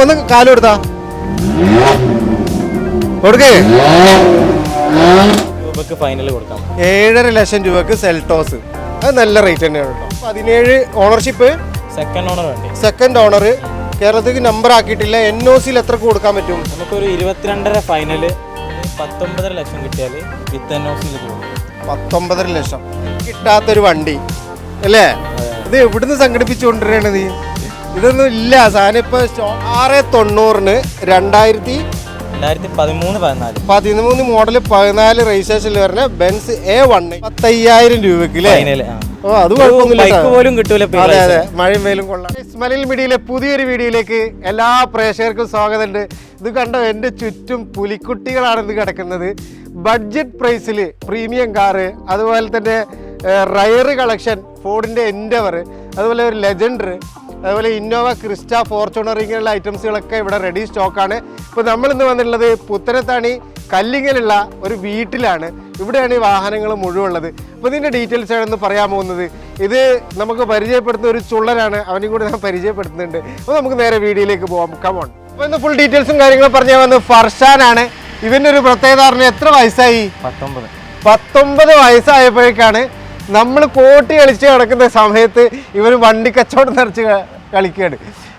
ഒന്ന് കാലെടുത്താ കൊടുക്കേ. രൂപക്ക് ഫൈനൽ കൊടുക്കാം. 7.5 ലക്ഷം രൂപക്ക് സെൽട്ടോസ്. അത് നല്ല റേറ്റ് തന്നെയാണ് കേട്ടോ. 17 ഓണർഷിപ്പ്, സെക്കൻഡ് ഓണർ വേണ്ടി. Second owner. കേരളത്തിലേക്ക് നമ്പർ ആക്കിയിട്ടില്ല. NOCയിൽ എത്ര കൊടുക്കാൻ പറ്റും? നമുക്കൊരു 22.5 ഫൈനല് 19.5 ലക്ഷം കിട്ടിയാൽ വിത്ത് NOCയിൽ പോകും. 19.5 ലക്ഷം കിട്ടാത്തൊരു വണ്ടി അല്ലേ? ഇത് എവിടുന്ന് സംഘടിപ്പിച്ചുകൊണ്ടിരിക്കണ നീ? ഇതൊന്നും ഇല്ല സാധനം. ഇപ്പൊ 690 2013 മോഡല് 14 രജിസ്ട്രേഷനിൽ വരുന്ന ബെൻസ് A1 10,000 രൂപക്ക് അല്ലേ? ഓ അത് കുഴപ്പമൊന്നുമില്ല. അതെ അതെ, മഴയും വെയിലും കൊള്ളാം. ഇസ്മായിൽ മീഡിയയിലെ പുതിയൊരു വീഡിയോയിലേക്ക് എല്ലാ പ്രേക്ഷകർക്കും സ്വാഗതമുണ്ട്. ഇത് കണ്ടോ, എൻ്റെ ചുറ്റും പുലിക്കുട്ടികളാണ് ഇത് കിടക്കുന്നത്. ബഡ്ജറ്റ് പ്രൈസിൽ പ്രീമിയം കാറ്, അതുപോലെ തന്നെ റയർ കളക്ഷൻ, ഫോർഡിൻ്റെ എൻഡവർ, അതുപോലെ ഒരു ലെജൻഡർ, അതുപോലെ ഇന്നോവ, ക്രിസ്റ്റ, ഫോർച്യൂണർ, ഇങ്ങനെയുള്ള ഐറ്റംസുകളൊക്കെ ഇവിടെ റെഡി സ്റ്റോക്കാണ്. ഇപ്പോൾ നമ്മളിന്ന് വന്നിട്ടുള്ളത് പുത്തനത്താണി കല്ലിങ്ങലുള്ള ഒരു വീട്ടിലാണ്. ഇവിടെയാണ് ഈ വാഹനങ്ങൾ മുഴുവൻ ഉള്ളത്. അപ്പോൾ ഇതിൻ്റെ ഡീറ്റെയിൽസ് ആണെന്ന് പറയാൻ പോകുന്നത്. ഇത് നമുക്ക് പരിചയപ്പെടുത്തുന്ന ഒരു ചുള്ളനാണ്, അവനും കൂടി ഞാൻ പരിചയപ്പെടുത്തുന്നുണ്ട്. അപ്പോൾ നമുക്ക് നേരെ വീഡിയോയിലേക്ക് പോകാം. കമോൺ. അപ്പോൾ ഇന്ന് ഫുൾ ഡീറ്റെയിൽസും കാര്യങ്ങളും പറഞ്ഞാൽ വന്ന് ഫർഷാനാണ്. ഇവൻ്റെ ഒരു പ്രത്യേകത പറഞ്ഞാൽ എത്ര വയസ്സായി? 19 വയസ്സായപ്പോഴേക്കാണ് നമ്മൾ കോട്ടി കളിച്ച് കിടക്കുന്ന സമയത്ത് ഇവർ വണ്ടി കച്ചവടം നിറച്ച് കളിക്കുകയാണ്.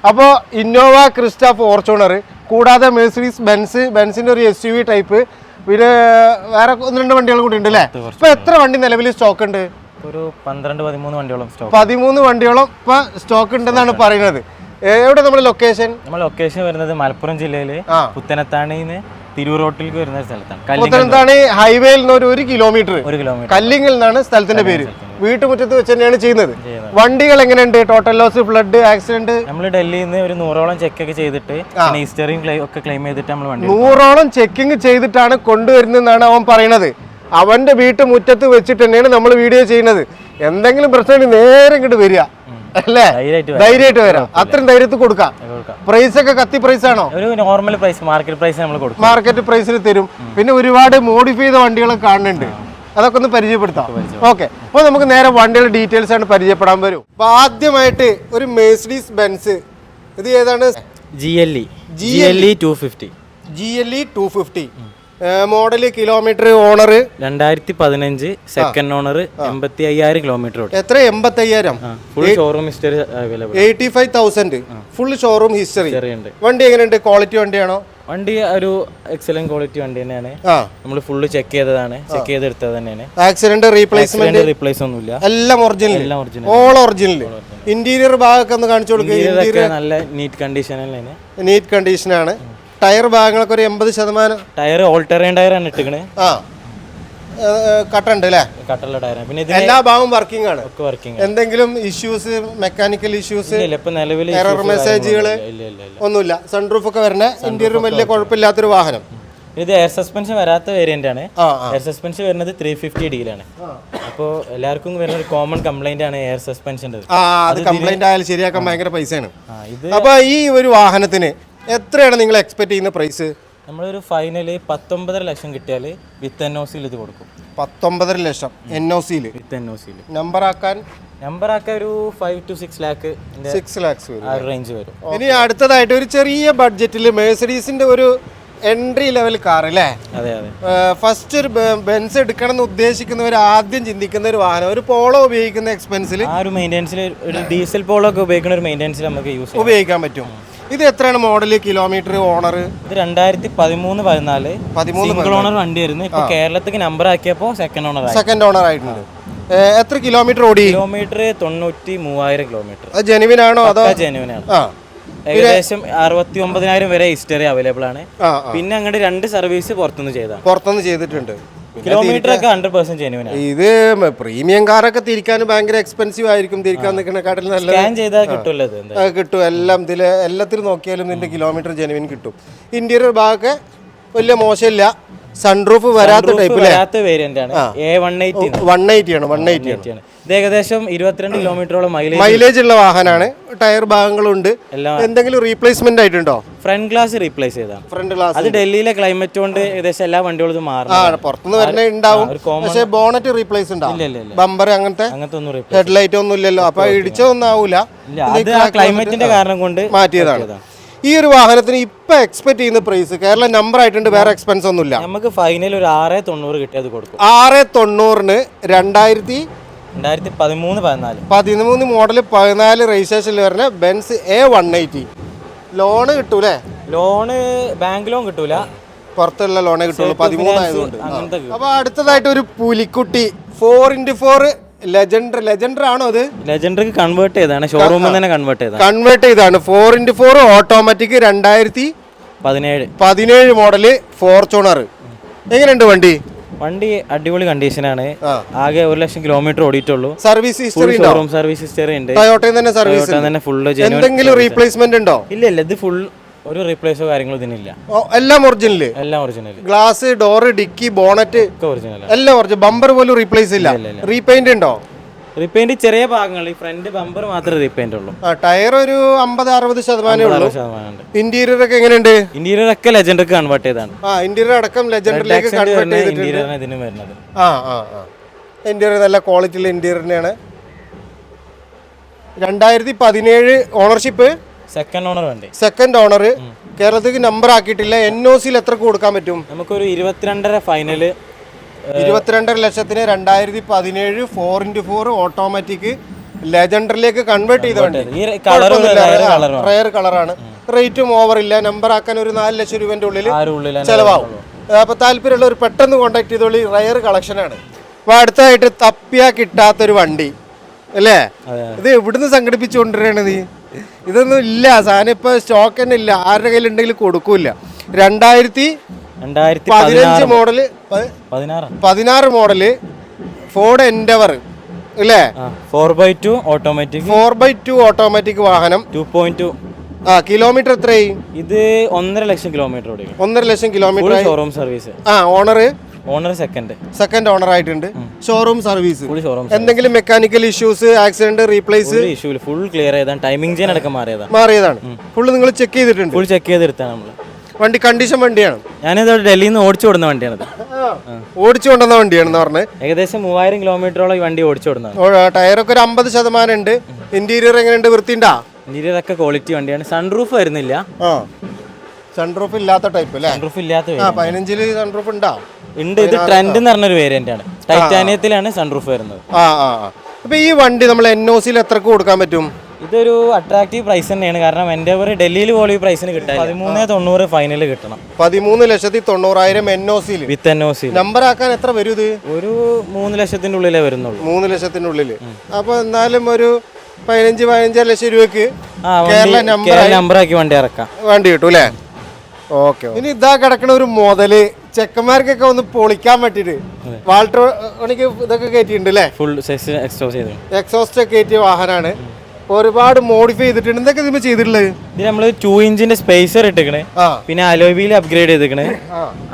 അപ്പോൾ ഇന്നോവ, ക്രിസ്റ്റ, ഫോർച്യൂണർ, കൂടാതെ മെഴ്സീഡീസ് ബെൻസിൻ്റെ ഒരു SUV ടൈപ്പ്, പിന്നെ വേറെ 1-2 വണ്ടികൾ കൂടി ഉണ്ട് അല്ലേ? ഇപ്പോൾ എത്ര വണ്ടി നിലവിൽ സ്റ്റോക്ക് ഉണ്ട്? ഒരു 12-13 വണ്ടിയോളം സ്റ്റോക്ക്. 13 വണ്ടിയോളം ഇപ്പോൾ സ്റ്റോക്ക് ഉണ്ടെന്നാണ് പറയുന്നത്. എവിടെ നമ്മുടെ ലൊക്കേഷൻ? നമ്മുടെ ലൊക്കേഷൻ വരുന്നത് മലപ്പുറം ജില്ലയിൽ പുത്തനത്താണിന്ന് തിരൂർ റോട്ടിലേക്ക് വരുന്ന സ്ഥലത്താണ്. പുത്തനത്താണി ഹൈവേയിൽ നിന്ന് 1 കിലോമീറ്റർ, കല്ലിങ്ങിൽ നിന്നാണ് സ്ഥലത്തിന്റെ പേര്. വീട്ടുമുറ്റത്ത് വെച്ച് തന്നെയാണ് ചെയ്യുന്നത്. വണ്ടികൾ എങ്ങനെയുണ്ട്? Total loss, flood, accident? നമ്മൾ ഡൽഹിയിൽ നിന്ന് ഒരു 100ഓളം ചെക്ക് ഒക്കെ ചെയ്തിട്ട് ഹിസ്റ്ററിയും ഒക്കെ ക്ലെയിം ചെയ്തിട്ട് നമ്മൾ 100ഓളം ചെക്കിങ് ചെയ്തിട്ടാണ് കൊണ്ടുവരുന്നതെന്നാണ് അവൻ പറയുന്നത്. അവന്റെ വീട്ടുമുറ്റത്ത് വെച്ചിട്ട് തന്നെയാണ് നമ്മൾ വീഡിയോ ചെയ്യുന്നത്. എന്തെങ്കിലും പ്രശ്നം നേരെ ഇങ്ങോട്ട് വരിക അല്ലേ? ധൈര്യമായിട്ട് വരാം. അത്രയും ധൈര്യത്തിൽ കൊടുക്കാം. പ്രൈസ് ഒക്കെ കത്തി പ്രൈസ് ആണോ? ഒരു നോർമൽ പ്രൈസ്, മാർക്കറ്റ് പ്രൈസ് നമ്മൾ കൊടുക്കും. മാർക്കറ്റ് പ്രൈസിൽ തരും. പിന്നെ ഒരുപാട് മോഡിഫൈ ചെയ്ത വണ്ടികളൊക്കെ കാണുന്നുണ്ട്. അതൊക്കെ ഒന്ന് പരിചയപ്പെടുത്താം. ഓക്കെ, അപ്പോൾ നമുക്ക് നേരെ വണ്ടിയുടെ ഡീറ്റെയിൽസ് ആണ് പരിചയപ്പെടാൻ വരും. അപ്പൊ ആദ്യമായിട്ട് ഒരു മെഴ്സീഡീസ് ബെൻസ്. ഇത് ഏതാണ്? GLE 250. Model, kilometre, owner 2015, second owner, 85,000 kilometre. എത്ര? 85,000. Full showroom history available. 85,000 full showroom history. വണ്ടി എങ്ങനെയുണ്ട്? ക്വാളിറ്റി വണ്ടിയാണോ? വണ്ടി ഒരു എക്സലന്റ് ക്വാളിറ്റി വണ്ടി തന്നെയാണ്. നമ്മൾ ഫുള്ള് ചെക്ക് ചെയ്തതാണ്, ചെക്ക് ചെയ്തെടുത്തത് തന്നെയാണ്. ആക്സിഡന്റ്, റീപ്ലേസ് ഒന്നുമില്ല, എല്ലാം ഒറിജിനൽ, ഓൾ ഒറിജിനൽ. ഇന്റീരിയർ ഭാഗമൊക്കെ ഒന്ന് കാണിച്ചു കൊടുക്കുക. നല്ല നീറ്റ് കണ്ടീഷനിലാണ്. നീറ്റ് കണ്ടീഷനാണ്. ടയർ ഭാഗങ്ങളൊക്കെ ഒരു 80%. ടയർ ഓൾട്ടറേൻ ടയറാണ് ഇട്ടിക്കണേ. കട്ടുണ്ട് അല്ലേ? കട്ടുള്ള ടയർ. പിന്നെ എല്ലാ ഭാഗവും വർക്കിംഗ് ആണ്. വർക്കിംഗ്. എന്തെങ്കിലും ഇഷ്യൂസ്, മെക്കാനിക്കൽ ഇഷ്യൂസ്, എറർ മെസ്സേജുകൾ ഒന്നുമില്ല. സൺറൂഫ് ഒക്കെ വരുന്ന ഇന്റീരിയർ വലിയ കുഴപ്പമില്ലാത്തൊരു വാഹനം. ഇത് എയർ സസ്പെൻഷൻ വരാത്ത വേരിയന്റ് ആണ്. എയർ സസ്പെൻഷൻ വരുന്നത് 350D അപ്പോൾ എല്ലാവർക്കും വരുന്ന ഒരു കോമൺ കംപ്ലൈന്റ് ആണ് എയർ സസ്പെൻഷൻ്റെ. അത് കംപ്ലൈന്റ് ആയാലും ശരിയാക്കാൻ ഭയങ്കര പൈസയാണ്. അപ്പൊ ഈ ഒരു വാഹനത്തിന് എത്രയാണ് നിങ്ങൾ എക്സ്പെക്ട് ചെയ്യുന്ന പ്രൈസ്? നമ്മളൊരു ഫൈനല് 19.5 ലക്ഷം കിട്ടിയാൽ വിത്ത് NOCയിൽ ഇത് കൊടുക്കും. 19.5 ലക്ഷം NOCയിൽ. വിത്ത് NOCയിൽ നമ്പർ ആക്കാൻ ഒരു 5 to 6 ലാക്ക് 6 ലാക്സ് റേഞ്ച് വരും. ഇനി അടുത്തതായിട്ട് ഒരു ചെറിയ ബഡ്ജറ്റിൽ മെഴ്സീഡീസിന്റെ ഒരു എൻട്രി ലെവൽ കാർ അല്ലേ? അതെ അതെ. ഫസ്റ്റ് ഒരു ബെൻസ് എടുക്കണം എന്ന് ഉദ്ദേശിക്കുന്നവർ ആദ്യം ചിന്തിക്കുന്ന ഒരു വാഹനം, ഒരു പോളോ ഉപയോഗിക്കുന്ന എക്സ്പെൻസിൽ, ആ ഒരു മെയിൻ്റെനൻസിൽ, ഒരു ഡീസൽ പോളോ ഒക്കെ ഉപയോഗിക്കുന്ന ഒരു മെയിൻ്റെനൻസിൽ നമുക്ക് ഉപയോഗിക്കാൻ പറ്റും. ഇത് എത്രയാണ് മോഡല്, കിലോമീറ്റർ, ഓണർ? ഇത് 2013-14 സിംഗിൾ ഓണർ വണ്ടിയായിരുന്നു. ഇപ്പൊ കേരളത്തിലേക്ക് നമ്പർ ആക്കിയപ്പോൾ സെക്കൻഡ് ഓണർ ആയിട്ടുണ്ട്. എത്ര കിലോമീറ്റർ ഓടി? Kilometre 93,000 kilometre. ജെനുവിൻ ആണോ? അതോ ജെനുവിനാണ്. ഏകദേശം 69,000 വരെ ഹിസ്റ്ററി അവൈലബിൾ ആണ്. പിന്നെ അങ്ങോട്ട് 2 സർവീസ് പുറത്തുനിന്ന് ചെയ്തിട്ടുണ്ട്. കിലോമീറ്റർ ഒക്കെ 100% ജെനുവിനാണ്. ഇത് പ്രീമിയം കാറൊക്കെ തിരിക്കാൻ ഭയങ്കര എക്സ്പെൻസീവ് ആയിരിക്കും. തിരിക്കാൻ നിൽക്കുന്നതിനെക്കാട്ടിലും നല്ല കിട്ടും. എല്ലാം എല്ലാത്തിലും നോക്കിയാലും ഇതിന്റെ കിലോമീറ്റർ ജെനുവിൻ കിട്ടും. ഇന്റീരിയർ ഭാഗമൊക്കെ വലിയ മോശമില്ല. സൺറൂഫ് വരാത്ത ടൈപ്പ് വേരിയന്റ് ആണ്. 180 ആണ്. ഇത് ഏകദേശം 22 കിലോമീറ്ററോളം മൈലേജ് ഉള്ള വാഹനമാണ്. ടയർ ഭാഗങ്ങളുണ്ട്. എന്തെങ്കിലും റീപ്ലേസ്മെന്റ് ആയിട്ടുണ്ടോ? ഫ്രണ്ട് ഗ്ലാസ് റീപ്ലേസ് ചെയ്താണ്. ഫ്രണ്ട് ഗ്ലാസ് അത് ഡൽഹിയിലെ ക്ലൈമറ്റ് കൊണ്ട് ഏകദേശം എല്ലാ വണ്ടികളും മാറും. പുറത്തുനിന്ന് വരുന്ന ഉണ്ടാവും. പക്ഷേ ബോണറ്റ് റീപ്ലേസ് ഉണ്ടാവും. ബമ്പർ അങ്ങനത്തെ ഹെഡ്ലൈറ്റ് ഒന്നും ഇല്ലല്ലോ. അപ്പൊ ഇടിച്ചൊന്നും ആവൂല. ക്ലൈമറ്റിന്റെ കാരണം കൊണ്ട് മാറ്റിയതാണ്. ഈ ഒരു വാഹനത്തിന് ഇപ്പൊ എക്സ്പെക്ട് ചെയ്യുന്ന പ്രൈസ് കേരള നമ്പർ ആയിട്ടുണ്ട്, വേറെ എക്സ്പെൻസ് ഒന്നുമില്ല. നമുക്ക് ഫൈനൽ ഒരു 690 കിട്ടിയത് കൊടുക്കും. 690 2013 മോഡൽ 14 രജിസ്ട്രേഷനിൽ വരുന്ന ബെൻസ് A180. ലോണ് കിട്ടൂലേ? ലോണ് ബാങ്ക് ലോൺ കിട്ടൂല, പുറത്തുള്ള ലോണേ കിട്ടുള്ളൂ, 13 ആയതുകൊണ്ട്. അപ്പൊ അടുത്തതായിട്ട് ഒരു പുലിക്കുട്ടി 4x4 ലെജൻഡർ ആണോ? അത് ലെജൻഡർക്ക് കൺവേർട്ട് ചെയ്താണ്, ഷോറൂമിൽ തന്നെ കൺവേർട്ട് ചെയ്താണ്. 4x4 automatic 2017 model Fortuner. എങ്ങനെയുണ്ട് വണ്ടി? വണ്ടി അടിപൊളി കണ്ടീഷനാണ്. ആകെ 1 ലക്ഷം കിലോമീറ്റർ ഓടിയിട്ടുള്ളൂ. സർവീസ് ഹിസ്റ്ററി സർവീസ് ഹിസ്റ്ററി ഉണ്ട്. ടൊയോട്ടയിൽ തന്നെ സർവീസ് തന്നെ ഫുൾ. എന്തെങ്കിലും റീപ്ലേസ്മെന്റ് ഉണ്ടോ? ഇല്ല, ഇത് ഫുൾ ഒരു റീപ്ലേസോ കാര്യങ്ങളോ ഇതിനില്ല. എല്ലാം original. Glass, door, dickey, bonnet എല്ലാം ഒറിജിനൽ. ബമ്പർ പോലും റീപ്ലേസ് ഇല്ല. റീപെയിന്റ് ഉണ്ടോ? റീപെയിന്റ് ചെറിയ ഭാഗങ്ങൾ, ഈ ഫ്രണ്ട് ബമ്പർ മാത്രമേ റീപെയിന്റ് ഉള്ളൂ. ടയർ ഒരു 50-60% ഇന്റീരിയർ ഒക്കെ എങ്ങനെയുണ്ട്? ഇന്റീരിയർ ഒക്കെ ലെജൻഡർക്ക് കൺവേർട്ട് ചെയ്താണ്. ഇന്റീരിയർ അടക്കം ലെജൻഡറിലേക്ക് കൺവേർട്ട് ചെയ്തിട്ടുണ്ട്. ഇന്റീരിയർ നല്ല ക്വാളിറ്റിയുള്ള ഇന്റീരിയർ തന്നെയാണ്. 2017 ഓണർഷിപ്പ്, സെക്കൻഡ് ഓണർ. കേരളത്തിൽ നമ്പർ ആക്കിയിട്ടില്ല. NOCയിൽ എത്ര കൊടുക്കാൻ പറ്റും? നമുക്കൊരു 22.5 ഫൈനല്. 22.5 ലക്ഷത്തിന് 2017 4x4 ഓട്ടോമാറ്റിക് ലെജൻഡറിലേക്ക് കൺവേർട്ട് ചെയ്തിട്ടുണ്ട്. റയർ കളറാണ്. റേറ്റും ഓവർ ഇല്ല. നമ്പർ ആക്കാൻ ഒരു 4 ലക്ഷം രൂപന്റെ ഉള്ളിൽ ചെലവാകും. അപ്പൊ താല്പര്യമുള്ള ഒരു പെട്ടെന്ന് കോൺടാക്ട് ചെയ്തോളി. റയർ കളക്ഷനാണ്. അപ്പൊ അടുത്തായിട്ട് തപ്പിയാ കിട്ടാത്തൊരു വണ്ടി അല്ലേ? ഇത് എവിടുന്ന് സംഘടിപ്പിച്ചുകൊണ്ടിരിക്കണ നീ? ഇതൊന്നും ഇല്ല, സാധനം ഇപ്പൊ സ്റ്റോക്ക് തന്നെ ഇല്ല. ആരുടെ കയ്യിലുണ്ടെങ്കിൽ കൊടുക്കൂല. 2015 മോഡല് 16 മോഡല് ഫോർഡ് എൻഡവർ അല്ലേ? 4x2 ഓട്ടോമാറ്റിക് വാഹനം. 2.2 കിലോമീറ്റർ എത്രയായി? ഇത് 1.5 ലക്ഷം കിലോമീറ്റർ. 1.5 ലക്ഷം kilometre. Showroom service. Owner second owner ആയിട്ടുണ്ട്. Showroom service. എന്തെങ്കിലും mechanical issues, accident, replace full clear ചെയ്താണ്. ടൈമിംഗ് ചെയിൻ അടക്കം മാറിയതാണ്. ഫുള്ള് നിങ്ങൾ ചെക്ക് ചെയ്തിട്ടുണ്ട്? ഫുൾ ചെക്ക് ചെയ്തെടുത്താണ് നമ്മൾ. വണ്ടി കണ്ടീഷൻ വണ്ടിയാണ്. ഞാനിത് ഡൽഹിയിൽ നിന്ന് ഓടിച്ചു കൊടുന്ന വണ്ടിയാണ്. ഓടിച്ചു കൊണ്ടുവന്ന വണ്ടിയാണെന്ന് പറഞ്ഞത്. ഏകദേശം 3000 കിലോമീറ്ററോളം ഈ വണ്ടി ഓടിച്ചു കൊടുക്കുന്നത്. ടയറൊക്കെ ഒരു 50% ഉണ്ട്. ഇന്റീരിയർ എങ്ങനെയുണ്ട്? വൃത്തിണ്ടാ? ഇന്റീരിയർ ഒക്കെ ക്വാളിറ്റി വണ്ടിയാണ്. സൺറൂഫ് വരുന്നില്ല. സൺറൂഫ് ഇല്ലാത്ത ടൈപ്പ് അല്ലേ? സൺറൂഫ് ഇല്ലാത്ത 15 സൺറൂഫ് ഉണ്ടാ? ഉണ്ട്. ഇത് ട്രെൻഡ് എന്ന് പറഞ്ഞൊരു വേരിയന്റ് ആണ്. ടൈറ്റാനിയത്തിലാണ് സൺറൂഫ് വരുന്നത്. അപ്പൊ ഈ വണ്ടി നമ്മൾ NOCയിൽ എത്രക്ക് കൊടുക്കാൻ പറ്റും? ഇതൊരു അട്രാക്റ്റീവ് പ്രൈസ് തന്നെയാണ്. കാരണം എൻഡവർ ഡൽഹിയിൽ പോലെ ഈ പ്രൈസിന് കിട്ടാൻ 13.90 ഫൈനൽ കിട്ടണം. 13,90,000 NOCയിൽ വിത്ത് NOC. നമ്പർ ആക്കാൻ എത്ര വരും? ഇത് ഒരു 3 ലക്ഷത്തിന്റെ ഉള്ളിലേ വരുന്നുള്ളൂ. 3 ലക്ഷത്തിന്റെ ഉള്ളിൽ. അപ്പൊ എന്നാലും ഒരു 15 ലക്ഷം രൂപക്ക് കേരള നമ്പർ ആക്കി വണ്ടി ഇറക്കാം. വണ്ടി കിട്ടും അല്ലേ? ഓക്കെ. ഇനി ഇതാ കിടക്കണ ഒരു മുതല് ചെക്കന്മാർക്കൊക്കെ ഒന്ന് പൊളിക്കാൻ പറ്റിട്ട് വാൾട്രോണിക്ക് ഇതൊക്കെ കയറ്റിയിട്ടുണ്ട് അല്ലേ? ഫുൾ എക്സോസ്റ്റ് കയറ്റിയ വാഹനമാണ്. ഒരുപാട് മോഡിഫൈ ചെയ്തിട്ടുണ്ട്. എന്തൊക്കെ ഇതിന് ചെയ്തിട്ടുള്ളത്? ഇത് നമ്മള് 2 ഇഞ്ചിന്റെ സ്പേസർ ഇട്ടിക്കണേ. പിന്നെ അലോയ് വീൽ അപ്ഗ്രേഡ് ചെയ്തിക്കണേ.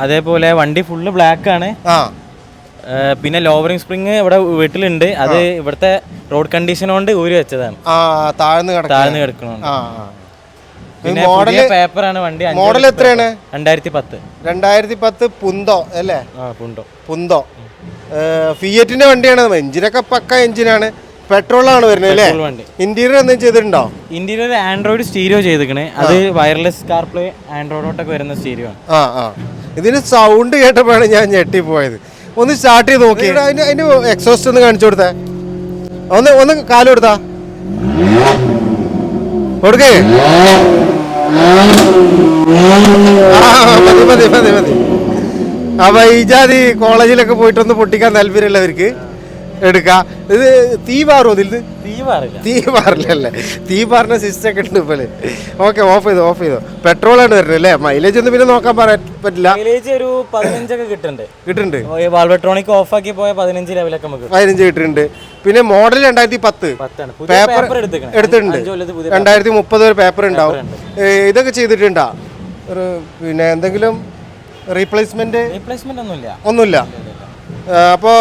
അതേപോലെ വണ്ടി ഫുള്ള് ബ്ലാക്ക് ആണ്. പിന്നെ ലോവറിംഗ് സ്പ്രിങ് ഇവിടെ വീട്ടിലുണ്ട്. അത് ഇവിടുത്തെ റോഡ് കണ്ടീഷൻ കൊണ്ട് ഊരി വെച്ചതാണ്. താഴ്ന്ന് കിടക്കണുണ്ട്. പിന്നെ പേപ്പറാണ് വണ്ടി. മോഡൽ എത്രയാണ്? 2010 പുന്തോ അല്ലേ? പുന്തോ ഫിയറ്റിന്റെ വണ്ടിയാണ്. എഞ്ചിനൊക്കെ പക്ക എഞ്ചിനാണ്. പെട്രോളാണ് വരുന്നത് അല്ലേ? ഇന്റീരിയർ എന്തെങ്കിലും ചെയ്തിട്ടുണ്ടോ? ഇന്റീരിയർ ആൻഡ്രോയിഡ് സ്റ്റീരിയോ ചെയ്തിക്കണേ. അത് വയർലെസ് കാർപ്ലേ ആൻഡ്രോയിഡോട്ടൊക്കെ വരുന്ന സ്റ്റീരിയോ ആണ്. ഇതിന് സൗണ്ട് കേട്ടപ്പോഴാണ് ഞാൻ ഞെട്ടിപ്പോയത്. ഒന്ന് സ്റ്റാർട്ട് ചെയ്ത് നോക്കി. അതിന്റെ എക്സോസ്റ്റ് ഒന്ന് കാണിച്ചു കൊടുത്തേ. ഒന്ന് കാല് കൊടുത്താ കൊടുക്കേ. മതി. അപ്പൊ ഈ ജാതി കോളേജിലൊക്കെ പോയിട്ടൊന്ന് പൊട്ടിക്കാൻ താല്പര്യമുള്ളവർക്ക് എടുക്കാം. ഇത് തീ പാറോ? ഇതിൽ തീ പാറില്ലല്ലേ? തീ പാറിന സിസ്റ്റം ഒക്കെ ഉണ്ട് ഇപ്പൊ. ഓക്കെ, ഓഫ് ചെയ്തോ. പെട്രോളാണ് വരുന്നത് അല്ലേ? മൈലേജ് ഒന്നും പിന്നെ നോക്കാൻ പറ്റില്ല. മൈലേജ് ഒരു 15 ഒക്കെ കിട്ടുന്നുണ്ട്. വാൾവട്രോണിക് ഓഫ് ആക്കി പോയ 15 ലെവലൊക്കെ 15 കിട്ടുന്നുണ്ട്. പിന്നെ മോഡൽ 2010 പേപ്പർ എടുത്തിട്ടുണ്ട്. 2030 വരെ പേപ്പർ ഉണ്ടാവും. ഇതൊക്കെ ചെയ്തിട്ടുണ്ടാ? പിന്നെ എന്തെങ്കിലും റീപ്ലേസ്മെന്റ് ഒന്നുമില്ല. അപ്പോ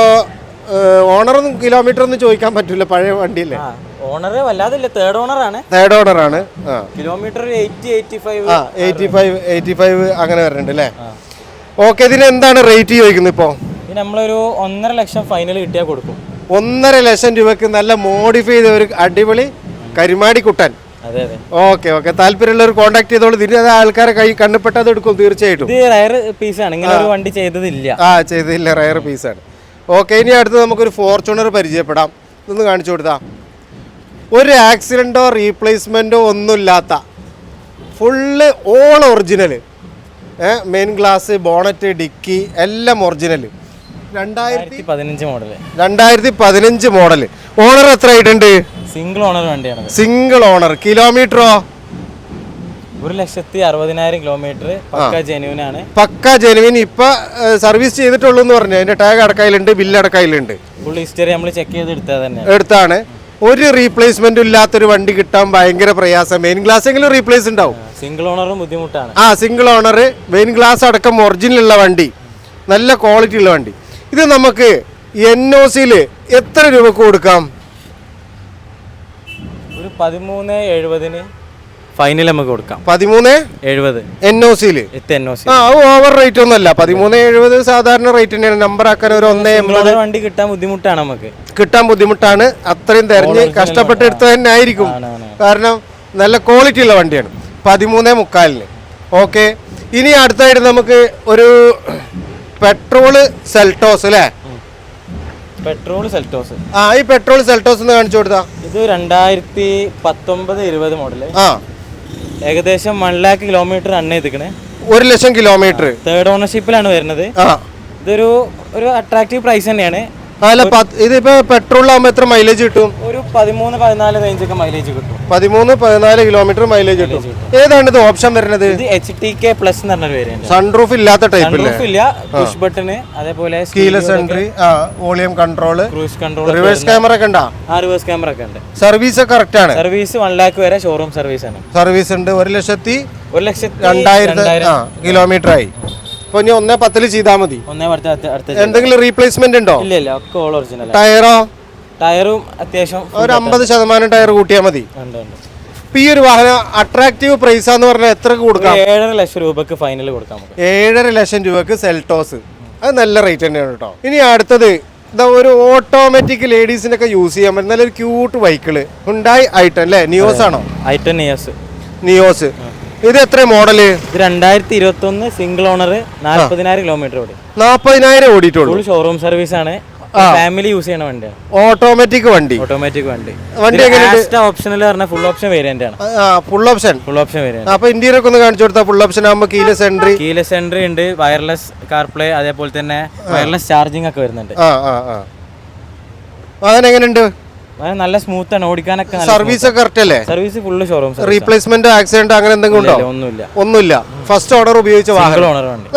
ഓണറൊന്നും കിലോമീറ്റർ ഒന്നും ചോദിക്കാൻ പറ്റില്ല. പഴയ വണ്ടിയില്ലേ? ഓണർ വല്ലാതില്ല. തേർഡ് ഓണറാണ്. കിലോമീറ്റർ 85 അങ്ങനെ വരുന്നുണ്ട് അല്ലേ? ഓക്കെ. ഇതിന് എന്താണ് റേറ്റ് ചോദിക്കുന്നത് ഇപ്പോ? നമ്മളൊരു 1.5 ലക്ഷം ഫൈനൽ കിട്ടിയാൽ കൊടുക്കും. 1.5 ലക്ഷം രൂപക്ക് നല്ല മോഡിഫൈ ചെയ്ത ഒരു അടിപൊളി കരിമാടി കുട്ടൻ അതെ അതെ. ഓക്കെ ഓക്കെ, താല്പര്യമുള്ളവർ കോൺടാക്ട് ചെയ്തോളൂ. ഇതിന് ആൾക്കാരെ കൈ കണ്ണുപെട്ടത് എടുക്കും തീർച്ചയായിട്ടും. ഇത് റയർ പീസാണ്, ഇങ്ങനെ ഒരു വണ്ടി ചെയ്തതില്ല. ചെയ്തില്ല, റയർ പീസാണ്. ഓക്കെ, ഇനി അടുത്ത് നമുക്കൊരു ഫോർച്യൂണർ പരിചയപ്പെടാം. ഇതൊന്ന് കാണിച്ചു കൊടുത്താ. ഒരു ആക്സിഡൻറ്റോ റീപ്ലേസ്മെൻറ്റോ ഒന്നുമില്ലാത്ത full all original. Main glass, bonnet, dickey എല്ലാം ഒറിജിനൽ. 2015 മോഡൽ. ഓണർ എത്ര ആയിട്ടുണ്ട്? സിംഗിൾ ഓണർ വണ്ടിയാണ്. Single owner. കിലോമീറ്ററോ? 1,60,000 കിലോമീറ്റർ. പക്ക ജെനുവിൻ ആണ്. പക്ക ജെനുവിൻ. ഇപ്പൊ സർവീസ് ചെയ്തിട്ടുള്ളൂ എന്ന് പറഞ്ഞു. അതിന്റെ ടാഗ് അടക്കയിലുണ്ട്, ബില്ല് അടക്കയിലുണ്ട്. ഫുൾ ഹിസ്റ്ററി നമ്മൾ ചെക്ക് ചെയ്ത് എടുത്താണ്. ഒരു റീപ്ലേസ്മെന്റും ഇല്ലാത്തൊരു വണ്ടി കിട്ടാൻ ഭയങ്കര പ്രയാസം. മെയിൻ ഗ്ലാസ് എങ്കിലും റീപ്ലേസ് ഉണ്ടാവും. സിംഗിൾ ഓണറും ബുദ്ധിമുട്ടാണ്. സിംഗിൾ ഓണർ, മെയിൻ ഗ്ലാസ് അടക്കം ഒറിജിനൽ ഉള്ള വണ്ടി, നല്ല ക്വാളിറ്റി ഉള്ള വണ്ടി. ഇത് നമുക്ക് NOCയിൽ എത്ര രൂപക്ക് കൊടുക്കാം? ഒരു 13,70 ഫൈനൽ നമുക്ക് കൊടുക്കാം. 13,70 NOCയിൽ. ഓവർ റേറ്റ് ഒന്നുമല്ല. 13,70 സാധാരണ റേറ്റ് തന്നെയാണ്. നമ്പർ ആക്കാൻ ഒരു 1,80 വണ്ടി കിട്ടാൻ ബുദ്ധിമുട്ടാണ്. നമുക്ക് കിട്ടാൻ ബുദ്ധിമുട്ടാണ്. അത്രയും തെരഞ്ഞ് കഷ്ടപ്പെട്ട് എടുത്തത് തന്നെ ആയിരിക്കും. കാരണം നല്ല ക്വാളിറ്റി ഉള്ള വണ്ടിയാണ്. 13,45. ഓക്കെ, ഇനി അടുത്തായിട്ട് നമുക്ക് ഒരു പെട്രോള് സെൽട്ടോസ് അല്ലേ? Petrol Seltos. ഈ പെട്രോൾ സെൽട്ടോസ് ഒന്ന് കാണിച്ചു കൊടുത്താ. ഇത് 2019-20 മോഡല്. ഏകദേശം 1 lakh കിലോമീറ്റർ റൺ ചെയ്തിക്കണേ. 1 ലക്ഷം കിലോമീറ്റർ. തേർഡ് ഓണർഷിപ്പിലാണ് വരുന്നത്. ഇതൊരു അട്രാക്റ്റീവ് പ്രൈസ് തന്നെയാണ്. ഇതിപ്പോ പെട്രോളിലാകുമ്പോ എത്ര മൈലേജ് കിട്ടും? ഒരു 13-14 റേഞ്ച് ഒക്കെ മൈലേജ് കിട്ടും. 13-14 കിലോമീറ്റർ മൈലേജ് കിട്ടും. ഏതാണ് ഇത് ഓപ്ഷൻ വരുന്നത്? ഇത് HTK പ്ലസ് എന്ന് പറഞ്ഞ വേരിയന്റ്. സൺറൂഫ് ഇല്ലാത്ത ടൈപ്പ് ഇല്ല. പുഷ് ബട്ടൺ, അതേപോലെ keyless entry, volume control, cruise control, reverse camera ഒക്കെ ഉണ്ടോ? റിവേഴ്സ് ക്യാമറ ഒക്കെ ഉണ്ട്. സർവീസ് കറക്റ്റ് ആണ്. സർവീസ് 1 lakh വരെ ഷോറൂം സർവീസ് ആണ്. സർവീസ് ഉണ്ട്. 1,02,000 കിലോമീറ്റർ ആയി. അപ്പൊ ഇനി 1,10 ചെയ്താൽ മതി. എന്തെങ്കിലും റീപ്ലേസ്മെന്റ് ഉണ്ടോ? ഇല്ല, ഒക്കെ ഓൾ ഒറിജിനൽ. ടയറും അത്യാവശ്യം ഒരു 50% ടയർ കൂട്ടിയാൽ മതി. ഇപ്പൊ ഈ ഒരു വാഹനം അട്രാക്റ്റീവ് പ്രൈസ് ആന്ന് പറഞ്ഞാൽ എത്ര കൊടുക്കാം? 7.5 ലക്ഷം രൂപക്ക് ഫൈനൽ കൊടുക്കാം. 7.5 ലക്ഷം രൂപക്ക് സെൽട്ടോസ്. അത് നല്ല റേറ്റ് തന്നെയാണ് കേട്ടോ. ഇനി അടുത്തത് ഒരു ഓട്ടോമാറ്റിക് ലേഡീസിനൊക്കെ യൂസ് ചെയ്യാൻ പറ്റുന്ന നല്ലൊരു ക്യൂട്ട് വെഹിക്കിള്, ഹുണ്ടായി ഐറ്റൻ അല്ലേ? നിയോസ് ആണോ? ഐറ്റൻ നിയോസ്. ഇത് എത്ര മോഡല്? 2021 സിംഗിൾ ഓണർ, 40,000 കിലോമീറ്റർ ഓടി. 40,000 ഓടിയിട്ടുള്ളൂ. ഷോറൂം സർവീസ് ആണ്. ഫാമിലി യൂസ് ചെയ്യണ വണ്ടിയാണ്. ഓട്ടോമാറ്റിക് വണ്ടി. ഓപ്ഷനിൽ പറഞ്ഞ ഫുൾ ഓപ്ഷൻ വേരിയന്റ് ആണ്. Full option variant. അപ്പൊ ഇന്റീരിയർ ഒക്കെ ഒന്ന് കാണിച്ചു കൊടുത്താൽ. ഫുൾ ഓപ്ഷൻ ആകുമ്പോൾ കീലെസ് എൻട്രി ഉണ്ട്, വയർലെസ് കാർപ്ലേ, അതേപോലെ തന്നെ വയർലെസ് ചാർജിങ് ഒക്കെ വരുന്നുണ്ട്. അതെങ്ങനെയുണ്ട്? നല്ല സ്മൂത്ത് ആണ്, ഓടിക്കാനൊക്കെ. സർവീസ് കറക്റ്റ് അല്ലേ? Service full showroom. Replacement, accident അങ്ങനെ എന്തെങ്കിലും ഉണ്ടോ? ഒന്നുമില്ല. ഫസ്റ്റ് ഓണർ ഉപയോഗിച്ച വാഹനം.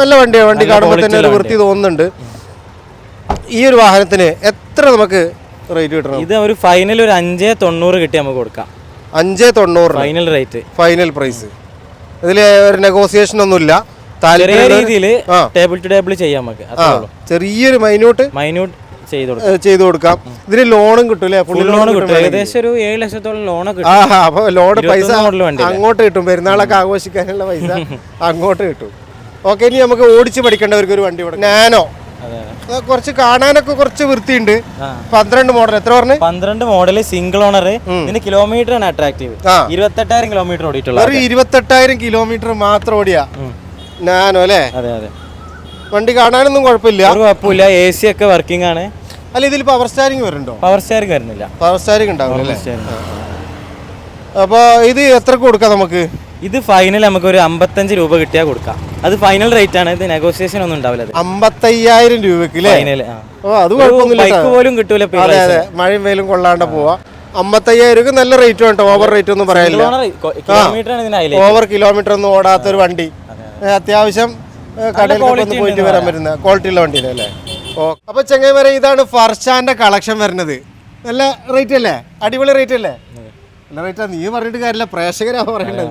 നല്ല വണ്ടിയാണ്. വണ്ടി കാണുമ്പോൾ തന്നെ ഒരു വൃത്തി തോന്നുന്നുണ്ട്. ഈ ഒരു വാഹനത്തിന് എത്ര നമുക്ക് റേറ്റ് കിട്ടണം? ഇത് ഒരു ഫൈനൽ ഒരു 5,90 കിട്ടി നമുക്ക് കൊടുക്കാം. 5,90 ഫൈനൽ റേറ്റ്, ഫൈനൽ പ്രൈസ്. ഇതിൽ ഒരു നെഗോസിയേഷൻ ഒന്നുമില്ല. ചെറിയ രീതിയിൽ ടേബിൾ ടു ടേബിൾ ചെയ്യാം നമുക്ക്. ചെറിയൊരു മൈന്യൂട്ട് ചെയ്തു കൊടുക്കാം. ഇതിന് ലോണും കിട്ടൂലേ? ഫുൾ ലോൺ കിട്ടും. ഏകദേശം ഒരു 7 ലക്ഷത്തോളം ലോൺ കിട്ടും. അപ്പൊ ലോൺ പൈസ അങ്ങോട്ട് കിട്ടും. പെരുന്നാളൊക്കെ ആഘോഷിക്കാനുള്ള പൈസ അങ്ങോട്ട് കിട്ടും. ഓക്കെ, ഇനി നമുക്ക് ഓടിച്ച് പഠിക്കേണ്ടവർക്ക് ഒരു വണ്ടി ഇവിടെ നാനോ. കുറച്ച് കാണാനൊക്കെ കുറച്ച് വൃത്തിയുണ്ട്. 12 മോഡൽ. എത്ര പറഞ്ഞു? 12 മോഡൽ സിംഗിൾ ഓണർ. ഇതിന്റെ കിലോമീറ്റർ ആണ് അട്രാക്റ്റീവ്. 28,000 കിലോമീറ്റർ ഓടിയിട്ടുള്ള. 28,000 കിലോമീറ്റർ മാത്രം ഓടിയാ നാനോ അല്ലേ? അതെ അതെ. വണ്ടി കാണാനൊന്നും കുഴപ്പമില്ല. AC ഒക്കെ വർക്കിംഗ് ആണ്. അല്ല, ഇതിൽ പവർ സ്റ്റാരിംഗ് വരുന്നുണ്ടോ? പവർ സ്റ്റാരിംഗ് വരുന്നില്ല. പവർ സ്റ്റാരിംഗ് ഉണ്ടാവില്ല. അപ്പൊ ഇത് എത്ര കൊടുക്കാം നമുക്ക്? ഇത് ഫൈനൽ നമുക്ക് ഒരു 55 രൂപ കിട്ടിയാൽ കൊടുക്കാം. അത് ഫൈനൽ റേറ്റ് ആണ്. ഇത് നെഗോസിയേഷൻ ഒന്നും ഉണ്ടാവില്ല. 55,000 രൂപക്ക് അത് പോലും കിട്ടൂല. അതെ അതെ, മഴയും വെയിലും കൊള്ളാണ്ട് പോവാ. 55,000 നല്ല റേറ്റ് വേണ്ട. ഓവർ റേറ്റ് ഒന്നും പറയാനില്ല. ഓവർ കിലോമീറ്റർ ഒന്നും ഓടാത്തൊരു വണ്ടി. അത്യാവശ്യം കടയിലൊക്കെ ഒന്ന് പോയിട്ട് വരാൻ പറ്റുന്ന ക്വാളിറ്റി ഉള്ള വണ്ടി അല്ലേ? അപ്പൊ ചെങ്ങൈമാരെ, ഇതാണ് ഫർഷാന്റെ കളക്ഷൻ വരുന്നത്. നല്ല റേറ്റ് അല്ലേ? അടിപൊളി റേറ്റ് അല്ലേ? നല്ല റേറ്റാ. നീ പറഞ്ഞിട്ട് കാര്യമില്ല, പ്രേക്ഷകരാ പറയേണ്ടത്.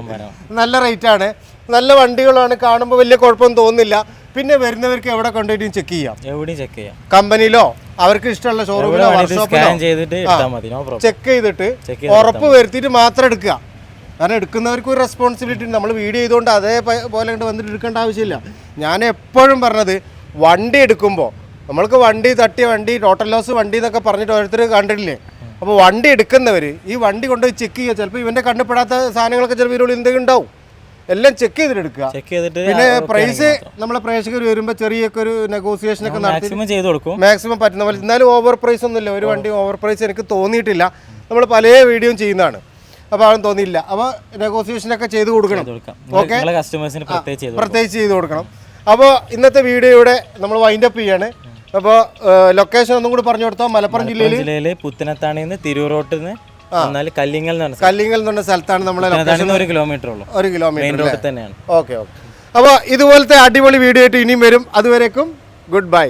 നല്ല റേറ്റ് ആണ്. നല്ല വണ്ടികളാണ്. കാണുമ്പോൾ വലിയ കുഴപ്പമൊന്നും തോന്നുന്നില്ല. പിന്നെ വരുന്നവർക്ക് എവിടെ കൊണ്ടുപോയിട്ട് ചെക്ക് ചെയ്യാം. കമ്പനിയിലോ അവർക്ക് ഇഷ്ടമുള്ള ഷോറൂമിലോ വർക്ക്ഷോപ്പിലോ ചെക്ക് ചെയ്തിട്ട് ഉറപ്പ് വരുത്തിയിട്ട് മാത്രം എടുക്കുക. കാരണം എടുക്കുന്നവർക്ക് ഒരു റെസ്പോൺസിബിലിറ്റി ഉണ്ട്. നമ്മൾ വീഡിയോ ചെയ്തുകൊണ്ട് അതേപോലെ വന്നിട്ട് എടുക്കേണ്ട ആവശ്യമില്ല. ഞാൻ എപ്പോഴും പറഞ്ഞത്, വണ്ടി എടുക്കുമ്പോൾ നമ്മൾക്ക് വണ്ടി തട്ടിയ വണ്ടി, ടോട്ടൽ ലോസ് വണ്ടി എന്നൊക്കെ പറഞ്ഞിട്ട് ഓരോരുത്തർ കണ്ടിട്ടില്ലേ? അപ്പോൾ വണ്ടി എടുക്കുന്നവർ ഈ വണ്ടി കൊണ്ടുപോയി ചെക്ക് ചെയ്യുക. ചിലപ്പോൾ ഇവൻ്റെ കണ്ണുപെടാത്ത സാധനങ്ങളൊക്കെ ചിലപ്പോൾ ഇതിനുള്ളിൽ എന്തെങ്കിലും ഉണ്ടാവും. എല്ലാം ചെക്ക് ചെയ്തിട്ട് എടുക്കുക. പിന്നെ പ്രൈസ് നമ്മളെ പ്രേക്ഷകർ വരുമ്പോൾ ചെറിയൊക്കെ ഒരു നെഗോസിയേഷൻ ഒക്കെ നടത്തി ചെയ്ത് കൊടുക്കും മാക്സിമം പറ്റുന്ന പോലെ. എന്നാലും ഓവർ പ്രൈസ് ഒന്നുമില്ല, ഒരു വണ്ടി ഓവർ പ്രൈസ് എനിക്ക് തോന്നിയിട്ടില്ല. നമ്മൾ പല വീഡിയോയും ചെയ്യുന്നതാണ്, അപ്പോൾ അവൻ തോന്നിയില്ല. അപ്പോൾ നെഗോസിയേഷനൊക്കെ ചെയ്ത് കൊടുക്കണം. ഓക്കെ, പ്രത്യേകിച്ച് ചെയ്ത് കൊടുക്കണം. അപ്പോൾ ഇന്നത്തെ വീഡിയോയുടെ നമ്മൾ വൈൻഡപ്പ് ചെയ്യാണ്. അപ്പോൾ ലൊക്കേഷൻ ഒന്നും കൂടി പറഞ്ഞു കൊടുത്താൽ മലപ്പുറം ജില്ലയിൽ പുത്തനത്താണിന്ന് തിരൂരോട്ടിൽ നിന്ന് കല്ലിങ്ങൽ എന്ന് പറഞ്ഞ സ്ഥലത്താണ് നമ്മളെ ലൊക്കേഷൻ. 1 കിലോമീറ്റർ ഉള്ളൂ, 1 കിലോമീറ്റർ തന്നെയാണ്. ഓക്കെ. അപ്പോൾ ഇതുപോലത്തെ അടിപൊളി വീഡിയോ ആയിട്ട് ഇനിയും വരും. അതുവരേക്കും ഗുഡ് ബൈ.